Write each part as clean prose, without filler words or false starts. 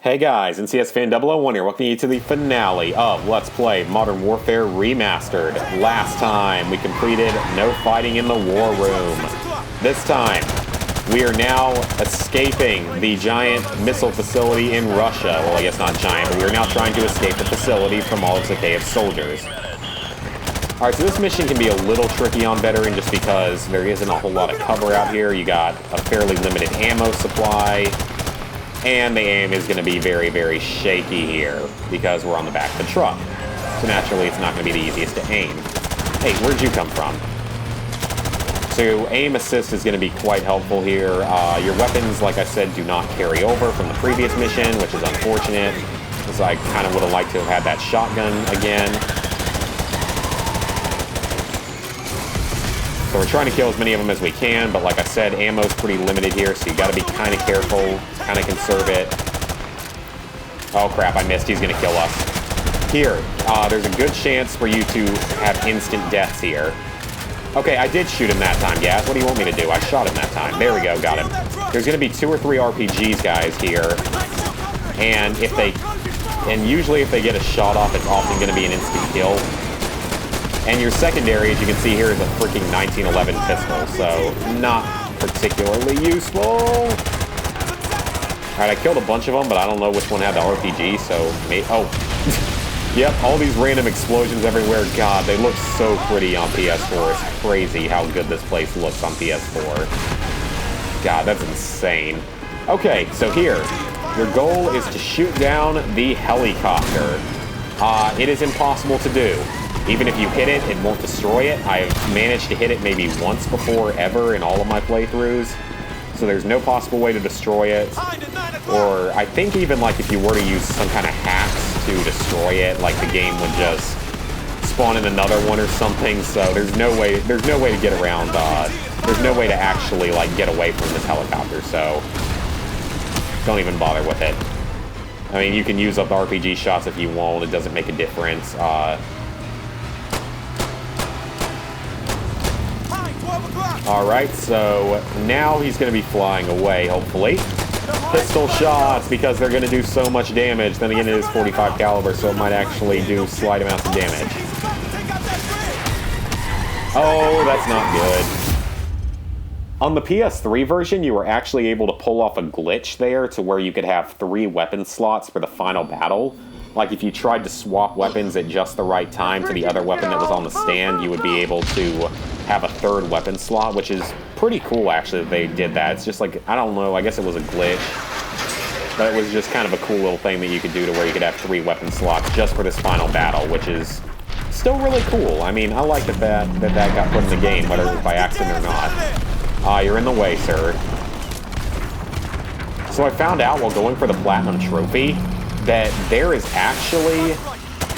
Hey guys, NCS Fan 001 here, welcoming you to the finale of Let's Play Modern Warfare Remastered. Last time, we completed No Fighting in the War Room. This time, we are now escaping the giant missile facility in Russia. Well, I guess not giant, but we are now trying to escape the facility from all of Zakhaev's soldiers. Alright, so this mission can be a little tricky on veteran just because there isn't a whole lot of cover out here. You got a fairly limited ammo supply. And the aim is going to be very, very shaky here because we're on the back of the truck. So naturally, it's not going to be the easiest to aim. Hey, where'd you come from? So aim assist is going to be quite helpful here. Your weapons, like I said, do not carry over from the previous mission, which is unfortunate, because I kind of would have liked to have had that shotgun again. So we're trying to kill as many of them as we can, but like I said, ammo's pretty limited here, so you got to be kind of careful, kind of conserve it. Oh crap, I missed. He's going to kill us. Here, there's a good chance for you to have instant deaths here. Okay, I did shoot him that time, Gaz. What do you want me to do? I shot him that time. There we go, got him. There's going to be 2 or 3 RPGs, guys, here. And usually if they get a shot off, it's often going to be an instant kill. And your secondary, as you can see here, is a freaking 1911 pistol, so not particularly useful. Alright, I killed a bunch of them, but I don't know which one had the RPG, so maybe... Oh. Yep, all these random explosions everywhere. God, they look so pretty on PS4. It's crazy how good this place looks on PS4. God, that's insane. Okay, so here, your goal is to shoot down the helicopter. It is impossible to do. Even if you hit it, it won't destroy it. I've managed to hit it maybe once before ever in all of my playthroughs. So there's no possible way to destroy it. Or I think even like if you were to use some kind of hacks to destroy it, like the game would just spawn in another one or something. So there's no way to get around, there's no way to actually like get away from this helicopter. So don't even bother with it. I mean, you can use up the RPG shots if you want. It doesn't make a difference. Alright, so now he's going to be flying away, hopefully. Pistol shots, because they're going to do so much damage. Then again, it is 45 caliber, so it might actually do slight amounts of damage. Oh, that's not good. On the PS3 version, you were actually able to pull off a glitch there to where you could have 3 weapon slots for the final battle. Like, if you tried to swap weapons at just the right time to the other weapon that was on the stand, you would be able to have a 3rd weapon slot, which is pretty cool, actually, that they did that. It's just like, I don't know, I guess it was a glitch, but it was just kind of a cool little thing that you could do to where you could have 3 weapon slots just for this final battle, which is still really cool. I mean, I like that got put in the game, whether it was by accident or not. You're in the way, sir. So I found out while going for the Platinum Trophy that there is actually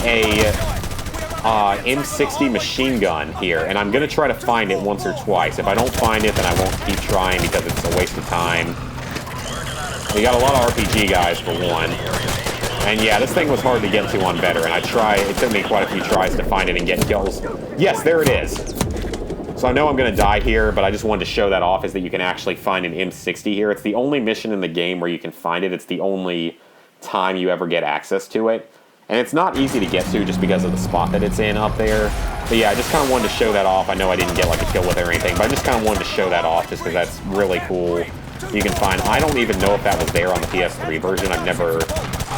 a M60 machine gun here, and I'm going to try to find it once or twice. If I don't find it, then I won't keep trying because it's a waste of time. We got a lot of RPG guys, for one. And yeah, this thing was hard to get to on veteran. It took me quite a few tries to find it and get kills. Yes, there it is. So I know I'm going to die here, but I just wanted to show that off, is that you can actually find an M60 here. It's the only mission in the game where you can find it. It's the only time you ever get access to it. And it's not easy to get to just because of the spot that it's in up there. But yeah, I just kind of wanted to show that off. I know I didn't get like a kill with it or anything, but I just kind of wanted to show that off just because that's really cool. You can find, I don't even know if that was there on the PS3 version. I've never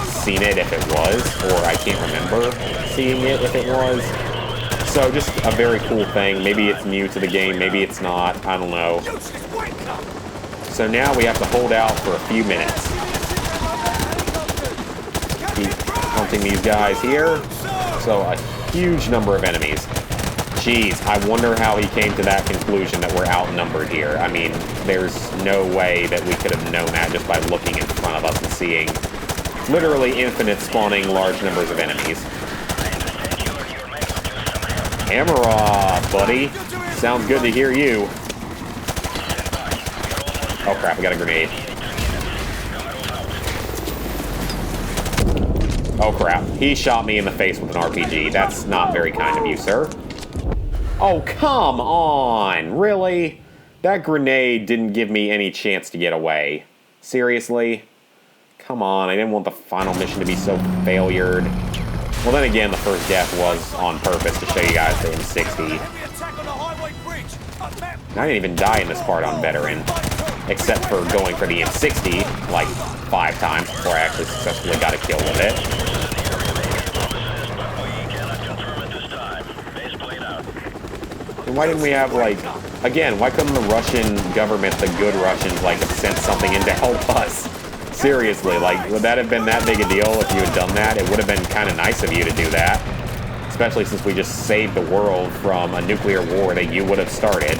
seen it if it was, or I can't remember seeing it if it was. So just a very cool thing. Maybe it's new to the game, maybe it's not, I don't know. So now we have to hold out for a few minutes. Keep hunting these guys here. So a huge number of enemies. Jeez, I wonder how he came to that conclusion that we're outnumbered here. I mean, there's no way that we could have known that just by looking in front of us and seeing literally infinite spawning large numbers of enemies. Hammer-off, buddy. Sounds good to hear you. Oh crap, we got a grenade. Oh crap, he shot me in the face with an RPG. That's not very kind of you, sir. Oh, come on! Really? That grenade didn't give me any chance to get away. Seriously? Come on, I didn't want the final mission to be so failured. Well, then again, the first death was on purpose to show you guys the M60. I didn't even die in this part on Veteran, except for going for the M60, like, 5 times before I actually successfully got a kill with it. And why didn't we have, like, again, why couldn't the Russian government, the good Russians, like, have sent something in to help us? Seriously, like, would that have been that big a deal if you had done that? It would have been kind of nice of you to do that. Especially since we just saved the world from a nuclear war that you would have started.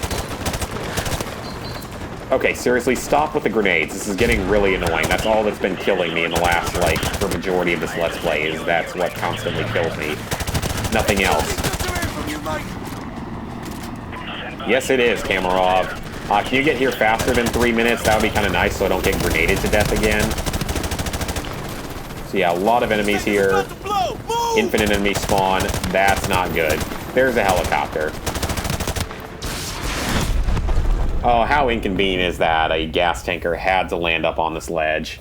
Okay, seriously, stop with the grenades. This is getting really annoying. That's all that's been killing me in the last, like, for majority of this Let's Play, is that's what constantly kills me. Nothing else. Yes, it is, Kamarov. Can you get here faster than 3 minutes? That would be kind of nice so I don't get grenaded to death again. So yeah, a lot of enemies here. Infinite enemy spawn. That's not good. There's a helicopter. Oh, how inconvenient is that? A gas tanker had to land up on this ledge.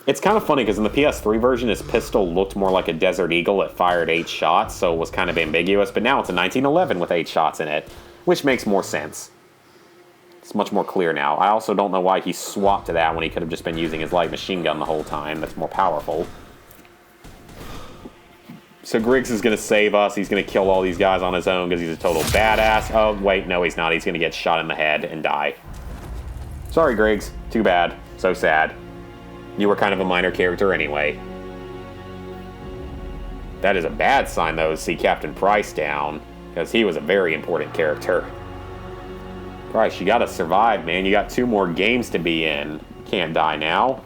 It's kind of funny because in the PS3 version, his pistol looked more like a Desert Eagle. It fired 8 shots, so it was kind of ambiguous. But now it's a 1911 with 8 shots in it, which makes more sense. It's much more clear now. I also don't know why he swapped to that when he could have just been using his light machine gun the whole time. That's more powerful. So Griggs is going to save us. He's going to kill all these guys on his own because he's a total badass. Oh, wait, no, he's not. He's going to get shot in the head and die. Sorry, Griggs. Too bad. So sad. You were kind of a minor character anyway. That is a bad sign, though, to see Captain Price down, because he was a very important character. Price, you gotta survive, man. You got 2 more games to be in. Can't die now.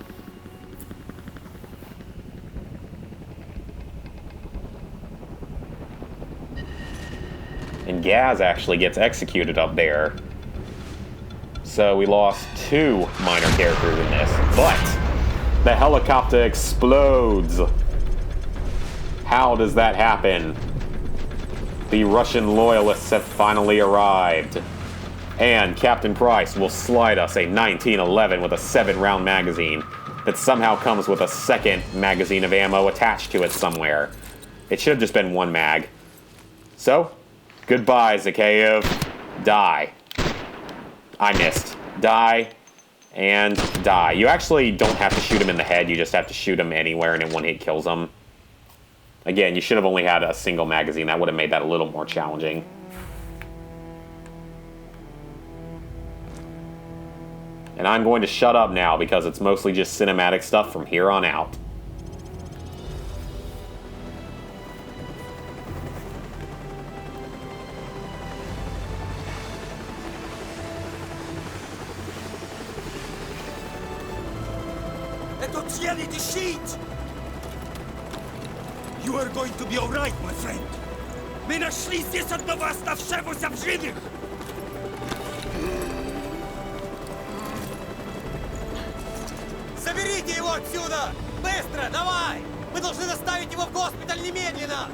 And Gaz actually gets executed up there. So we lost 2 minor characters in this, but the helicopter explodes. How does that happen? The Russian loyalists have finally arrived. And Captain Price will slide us a 1911 with a 7-round magazine that somehow comes with a second magazine of ammo attached to it somewhere. It should have just been 1 mag. So, goodbye, Zakhaev. Die. I missed. Die. And die. You actually don't have to shoot him in the head, you just have to shoot him anywhere and in 1 hit kills him. Again, you should have only had a single magazine. That would have made that a little more challenging. And I'm going to shut up now because it's mostly just cinematic stuff from here on out. You are going to be alright, my friend. Мы нашли здесь одного оставшегося в живых. Заберите его отсюда! Быстро, давай! Мы должны доставить его в госпиталь немедленно!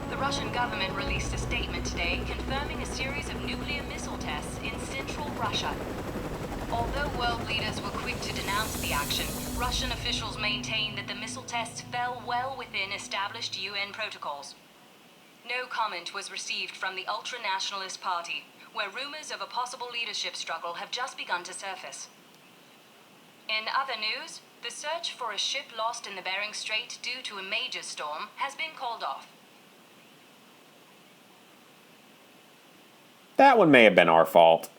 The Russian government released a statement today confirming a series of nuclear missile tests in central Russia. Although world leaders were quick to denounce the action, Russian officials maintain that the missile tests fell well within established UN protocols. No comment was received from the ultra-nationalist party, where rumors of a possible leadership struggle have just begun to surface. In other news, the search for a ship lost in the Bering Strait due to a major storm has been called off. That one may have been our fault.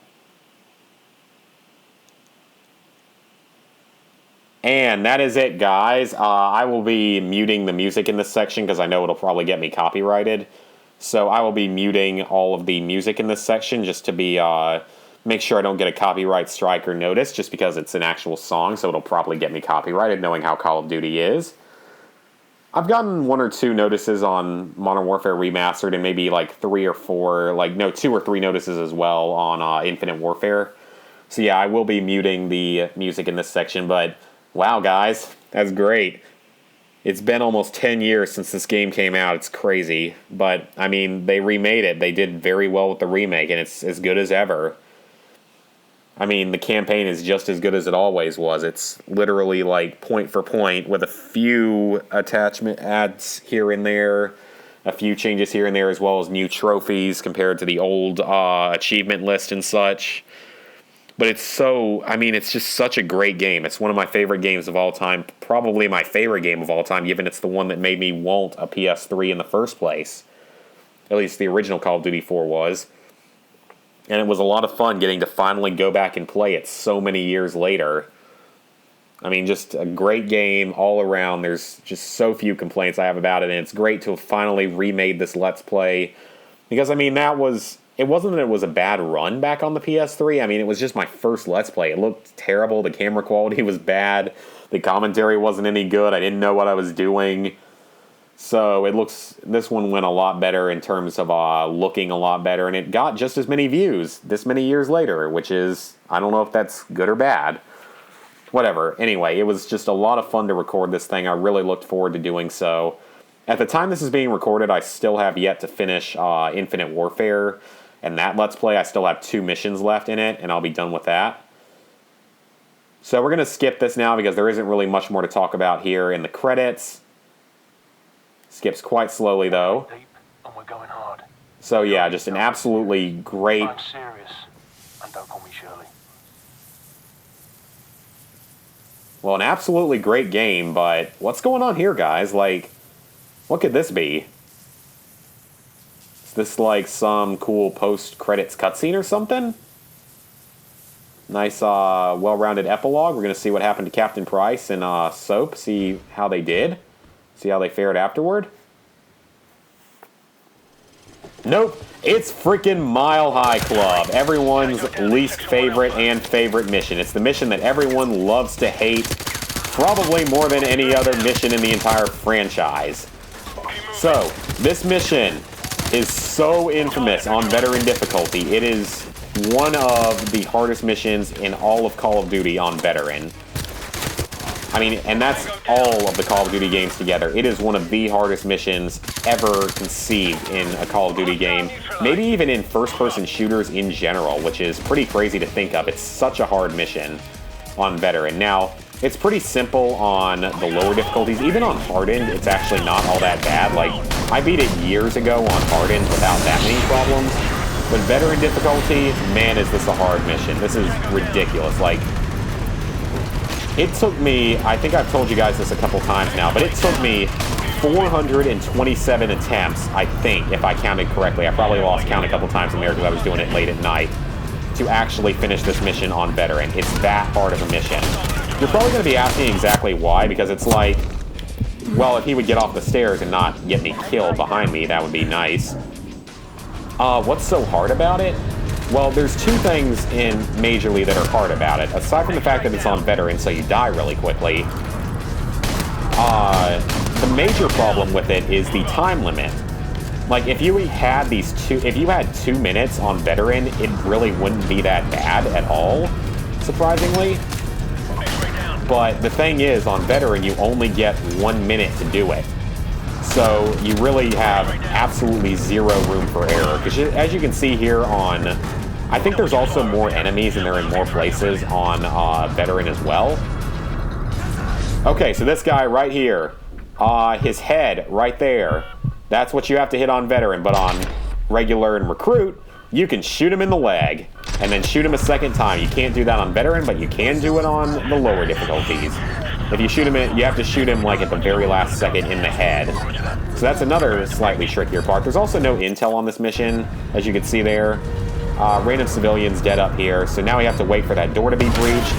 And that is it, guys. I will be muting the music in this section because I know it'll probably get me copyrighted. So I will be muting all of the music in this section just to be make sure I don't get a copyright strike or notice, just because it's an actual song, so it'll probably get me copyrighted knowing how Call of Duty is. I've gotten 1 or 2 notices on Modern Warfare Remastered, and maybe like 3 or 4, like, no, 2 or 3 notices as well on Infinite Warfare. So yeah, I will be muting the music in this section, but wow, guys, that's great. It's been almost 10 years since this game came out. It's crazy. But, I mean, they remade it. They did very well with the remake, and it's as good as ever. I mean, the campaign is just as good as it always was. It's literally like point for point with a few attachment adds here and there, a few changes here and there, as well as new trophies compared to the old achievement list and such. But it's so, I mean, it's just such a great game. It's one of my favorite games of all time, probably my favorite game of all time, given it's the one that made me want a PS3 in the first place. At least the original Call of Duty 4 was. And it was a lot of fun getting to finally go back and play it so many years later. I mean, just a great game all around. There's just so few complaints I have about it, and it's great to have finally remade this Let's Play. Because, I mean, it wasn't that it was a bad run back on the PS3. I mean, it was just my first Let's Play. It looked terrible. The camera quality was bad. The commentary wasn't any good. I didn't know what I was doing. So this one went a lot better in terms of looking a lot better, and it got just as many views this many years later, which is, I don't know if that's good or bad. Whatever. Anyway, it was just a lot of fun to record this thing. I really looked forward to doing so. At the time this is being recorded, I still have yet to finish Infinite Warfare, and that Let's Play, I still have 2 missions left in it, and I'll be done with that. So we're going to skip this now because there isn't really much more to talk about here in the credits. Skips quite slowly, though. And we're going hard. So yeah, just an absolutely great... I'm serious, and don't call me Shirley. Well, an absolutely great game, but what's going on here, guys? Like, what could this be? Is this like some cool post-credits cutscene or something? Nice, well-rounded epilogue. We're going to see what happened to Captain Price and Soap, see how they did. See how they fared afterward? Nope. It's freaking Mile High Club. Everyone's least favorite and favorite mission. It's the mission that everyone loves to hate. Probably more than any other mission in the entire franchise. So, this mission is so infamous on veteran difficulty. It is one of the hardest missions in all of Call of Duty on veteran. I mean, and that's all of the Call of Duty games together. It is one of the hardest missions ever conceived in a Call of Duty game. Maybe even in first-person shooters in general, which is pretty crazy to think of. It's such a hard mission on veteran. Now, it's pretty simple on the lower difficulties. Even on hardened, it's actually not all that bad. Like, I beat it years ago on hardened without that many problems. But veteran difficulty, man, is this a hard mission. This is ridiculous. Like, it took me, I think I've told you guys this a couple times now, but it took me 427 attempts, I think, if I counted correctly. I probably lost count a couple times in there because I was doing it late at night, to actually finish this mission on veteran. It's that hard of a mission. You're probably going to be asking exactly why, because it's like, well, if he would get off the stairs and not get me killed behind me, that would be nice. What's so hard about it? Well, there's 2 things in Majorly that are hard about it. Aside from the fact that it's on veteran, so you die really quickly, the major problem with it is the time limit. Like, if you had 2 minutes on veteran, it really wouldn't be that bad at all, surprisingly. But the thing is, on veteran, you only get 1 minute to do it. So you really have absolutely zero room for error. Because as you can see here on... I think there's also more enemies and they're in more places on veteran as well. Okay, so this guy right here. His head right there. That's what you have to hit on veteran. But on regular and recruit, you can shoot him in the leg. And then shoot him a second time. You can't do that on veteran, but you can do it on the lower difficulties. If you shoot him, you have to shoot him like at the very last second in the head. So that's another slightly trickier part. There's also no intel on this mission, as you can see there. Random civilians dead up here, so now we have to wait for that door to be breached.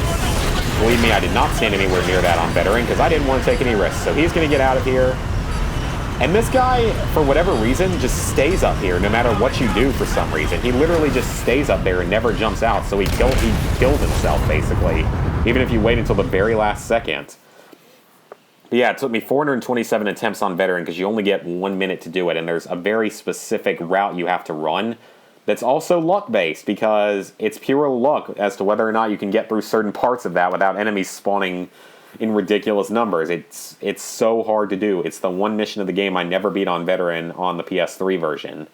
Believe me, I did not stand anywhere near that on veteran because I didn't want to take any risks. So he's going to get out of here. And this guy, for whatever reason, just stays up here no matter what you do for some reason. He literally just stays up there and never jumps out, so he kills himself, basically. Even if you wait until the very last second. But yeah, it took me 427 attempts on veteran because you only get 1 minute to do it, and there's a very specific route you have to run that's also luck-based because it's pure luck as to whether or not you can get through certain parts of that without enemies spawning in ridiculous numbers. It's so hard to do. It's the one mission of the game I never beat on veteran on the PS3 version.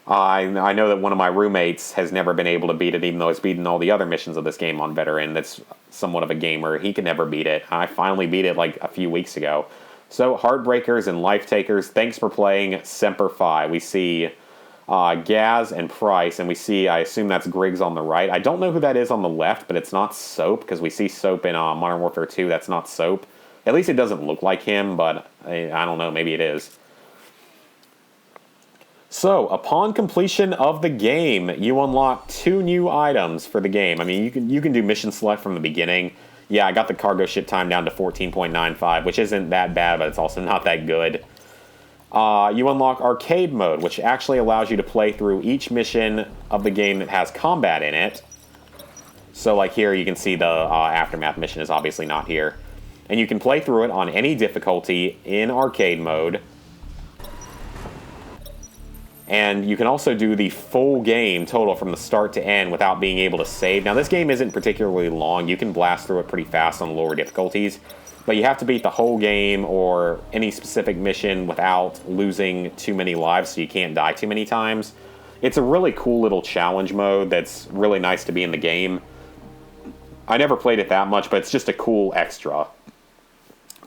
I know that one of my roommates has never been able to beat it, even though he's beaten all the other missions of this game on veteran. That's somewhat of a gamer. He could never beat it. I finally beat it like a few weeks ago. So, Heartbreakers and Life Takers, thanks for playing Semper Fi. We see Gaz and Price, and we see, I assume that's Griggs on the right. I don't know who that is on the left, but it's not Soap, because we see Soap in Modern Warfare 2. That's not Soap. At least it doesn't look like him, but I don't know, maybe it is. So, upon completion of the game, you unlock 2 new items for the game. I mean, you can do mission select from the beginning. Yeah, I got the cargo ship time down to 14.95, which isn't that bad, but it's also not that good. You unlock arcade mode, which actually allows you to play through each mission of the game that has combat in it. So, like here, you can see the Aftermath mission is obviously not here. And you can play through it on any difficulty in arcade mode. And you can also do the full game total from the start to end without being able to save. Now, this game isn't particularly long. You can blast through it pretty fast on lower difficulties. But you have to beat the whole game or any specific mission without losing too many lives, so you can't die too many times. It's a really cool little challenge mode that's really nice to be in the game. I never played it that much, but it's just a cool extra.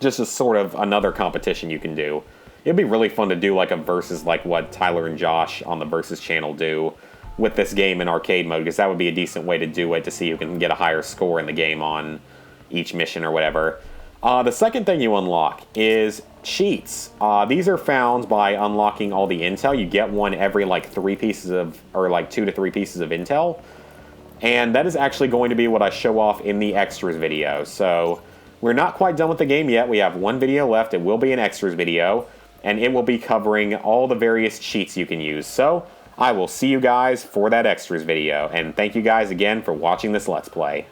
Just a sort of another competition you can do. It'd be really fun to do like a versus like what Tyler and Josh on the Versus channel do with this game in arcade mode, because that would be a decent way to do it, to see who can get a higher score in the game on each mission or whatever. The second thing you unlock is cheats. These are found by unlocking all the intel. You get one every like 3 pieces of, or like 2 to 3 pieces of intel. And that is actually going to be what I show off in the extras video. So we're not quite done with the game yet. We have 1 video left. It will be an extras video, and it will be covering all the various cheats you can use. So I will see you guys for that extras video. And thank you guys again for watching this Let's Play.